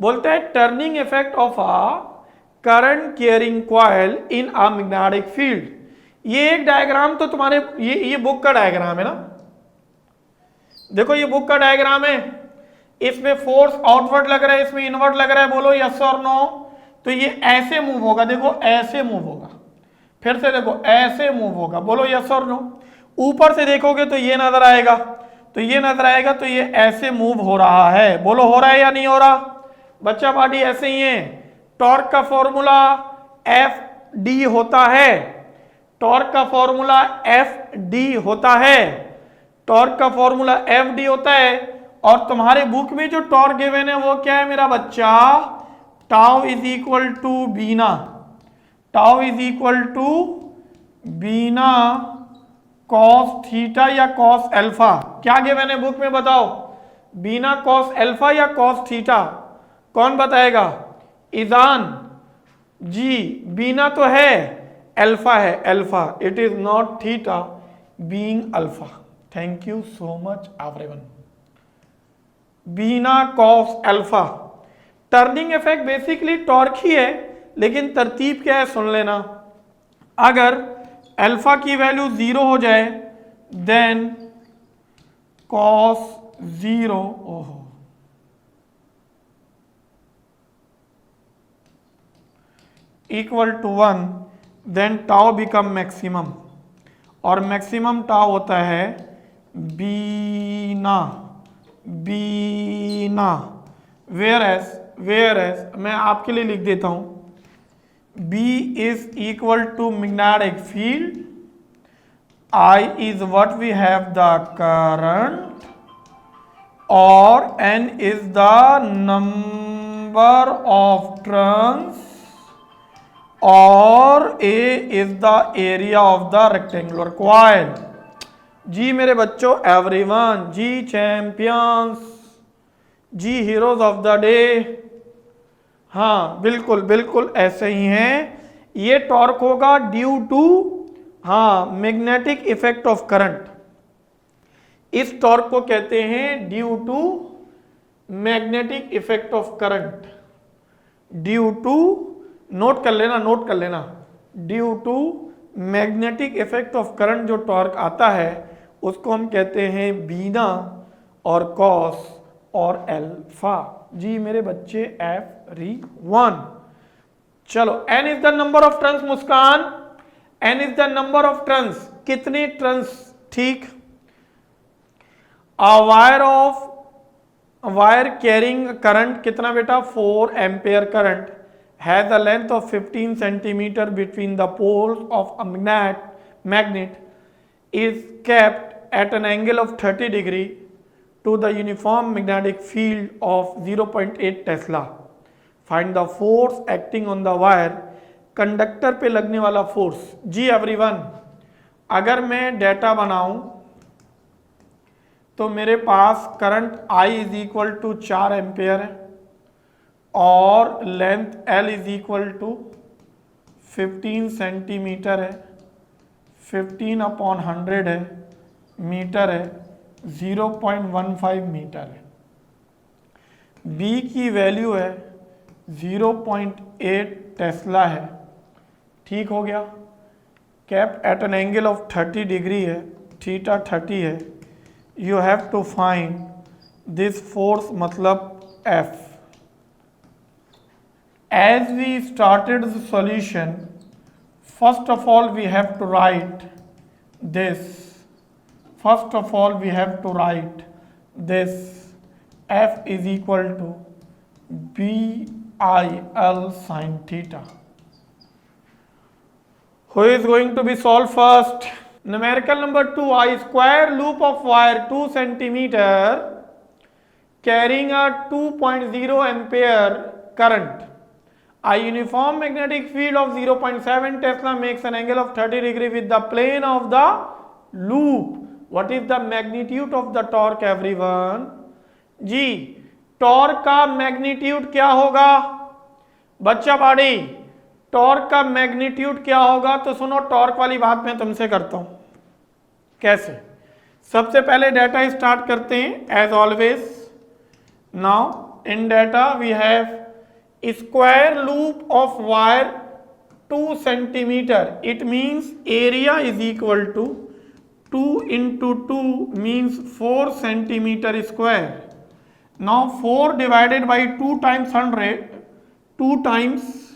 बोलते हैं turning effect of a current carrying coil in a magnetic field. ये एक डायग्राम तो तुम्हारे ये बुक का डायग्राम है ना, देखो ये बुक का डायग्राम है, इसमें फोर्स आउटवर्ड लग रहा है, इसमें इनवर्ड लग रहा है, बोलो यस और नो। तो ये ऐसे मूव होगा, देखो ऐसे मूव होगा, फिर से देखो ऐसे मूव होगा, बोलो यस और नो। ऊपर से देखोगे तो ये नजर आएगा, तो ये नजर आएगा, तो ये ऐसे मूव हो रहा है, बोलो हो रहा है या नहीं हो रहा। बच्चा पार्टी ऐसे ही है। टॉर्क का फॉर्मूला एफ डी होता है, टॉर्क का फॉर्मूला एफ डी होता है, टॉर्क का फॉर्मूला एफ डी होता है। और तुम्हारे बुक में जो टॉर्क गिवन है वो क्या है मेरा बच्चा, tau is equal to BINA, tau is equal to BINA cos theta या कॉस अल्फा। क्या गिवन है बुक में बताओ, बीना कॉस अल्फा या कॉस थीटा, कौन बताएगा। ईजान जी, बीना तो है, अल्फा है, alpha, it is not theta being alpha. Thank you so much everyone. BINA cos alpha. Turning effect basically torque ही है, लेकिन तरतीब क्या है सुन लेना। अगर अल्फा की वैल्यू 0 हो जाए देन कॉस 0 ओहो equal to 1, then tau become maximum, और मैक्सिमम टाउ होता है बीना, बीना। वेयर एस मैं आपके लिए लिख देता हूं, B is equal to magnetic field, I is what we have the current, और N is the number of turns, और A is the area of the rectangular coil। जी मेरे बच्चों एवरीवन, जी चैंपियंस, जी हीरोज ऑफ द डे, हाँ बिल्कुल बिल्कुल ऐसे ही है। ये टॉर्क होगा ड्यू टू हाँ मैग्नेटिक इफेक्ट ऑफ करंट, इस टॉर्क को कहते हैं due to magnetic effect of current, due to, note कर लेना, नोट कर लेना, due to magnetic effect of current जो टॉर्क आता है उसको हम कहते हैं बीना और कॉस और अल्फा। जी मेरे बच्चे एवरीवन, चलो n is the number of turns Muskan, n is the number of turns, कितने टर्न्स, ठीक। अ वायर कैरिंग करंट कितना बेटा, 4 ampere current, has a length of 15 centimetre between the poles of a magnet is kept at an angle of 30 degree to the uniform magnetic field of 0.8 Tesla. Find the force acting on the wire, conductor पे लगने वाला force. जी everyone, अगर मैं data बनाऊं तो मेरे पास current I is equal to 4 ampere है और length L is equal to 15 centimetre है, 15/100 है, मीटर है, 0.15 मीटर है। B की वैल्यू है 0.8 टेस्ला है, ठीक हो गया। Kept at an angle of 30 degree है, थीटा 30 है। You have to find this force मतलब F। As we started the solution, first of all we have to write this, first of all we have to write this, F is equal to BIL sin theta. Who is going to be solved first? Numerical number 2, I square loop of wire 2 centimeter carrying a 2.0 ampere current. A uniform magnetic field of 0.7 Tesla makes an angle of 30 degree with the plane of the loop. What is the magnitude of the torque everyone? जी torque का magnitude क्या होगा बच्चा पाड़ी, torque का magnitude क्या होगा। तो सुनो टॉर्क वाली बात मैं तुमसे करता हूं, कैसे। सबसे पहले डाटा स्टार्ट करते हैं as always. Now in data we have square loop of wire 2 centimeter. It means area is equal to 2 into 2 means 4 centimeter square. Now 4 divided by 2 times 100, 2 times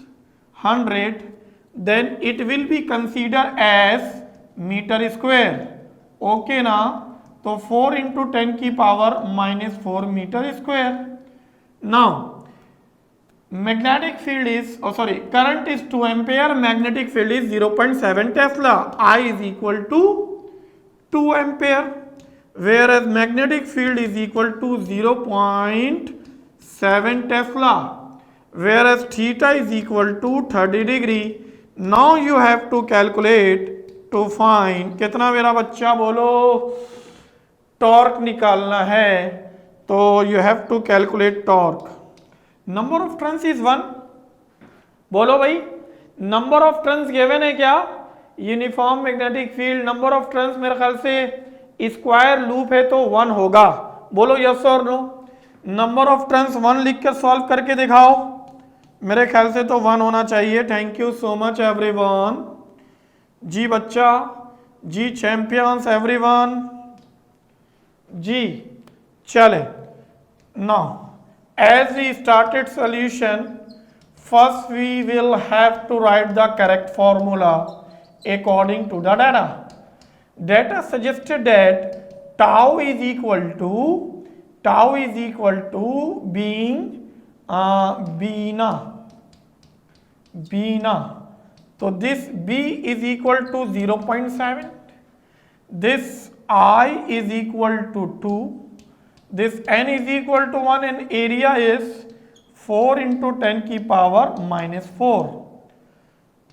100, then it will be considered as meter square. Okay ना? तो 4 into 10 की power minus 4 meter square. Now magnetic field is, current is 2 ampere, magnetic field is 0.7 Tesla. I is equal to 2 ampere, whereas magnetic field is equal to 0.7 Tesla, whereas theta is equal to 30 degree. Now you have to calculate to find, कितना मेरा बच्चा बोलो, torque निकालना है, तो you have to calculate torque. Number of turns is 1, बोलो भाई, number of turns given है क्या, uniform magnetic field, number of turns मेरे ख्याल से स्क्वायर लूप है तो 1 होगा, बोलो यस और नो। नंबर ऑफ टर्न्स 1 लिख कर सॉल्व करके दिखाओ, मेरे ख्याल से तो 1 होना चाहिए। Thank you so much everyone. जी बच्चा, जी चैंपियंस एवरीवन, जी चले। Now as we started solution, first we will have to write the correct formula according to the data. Data suggested that tau is equal to being बीना, तो this b is equal to 0.7, this I is equal to 2, this n is equal to 1 and area is 4 into 10 की power -4।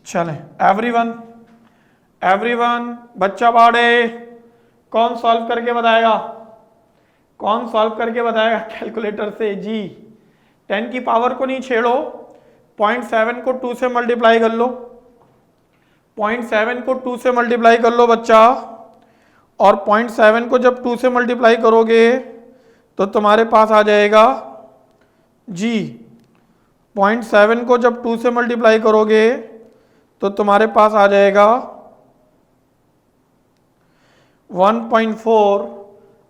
चलें everyone बच्चा बाड़े, कौन solve करके बताएगा, calculator से? जी 10 की पावर को नहीं छेड़ो, 0.7 को 2 से मल्टीप्लाई कर लो, 0.7 को 2 से मल्टीप्लाई कर लो बच्चा, और 0.7 को जब 2 से मल्टीप्लाई करोगे तो तुम्हारे पास आ जाएगा जी, 0.7 को जब 2 से मल्टीप्लाई करोगे तो तुम्हारे पास आ जाएगा 1.4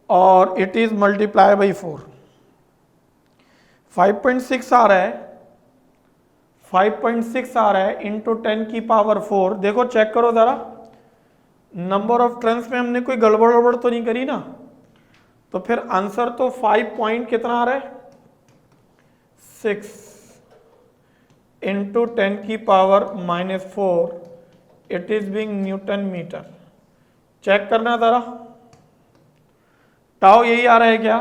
और इट इज मल्टीप्लाई बाई 4, 5.6 आ रहा है, 5.6 आ रहा है इंटू 10 की पावर 4। देखो चेक करो जरा, नंबर ऑफ टर्न्स में हमने कोई गड़बड़ तो नहीं करी ना, तो फिर आंसर तो 5 पॉइंट कितना आ रहा है, 6 इंटू 10 की power -4, it is being newton metre. Check करना जरा, टाउ यही आ रहा है क्या?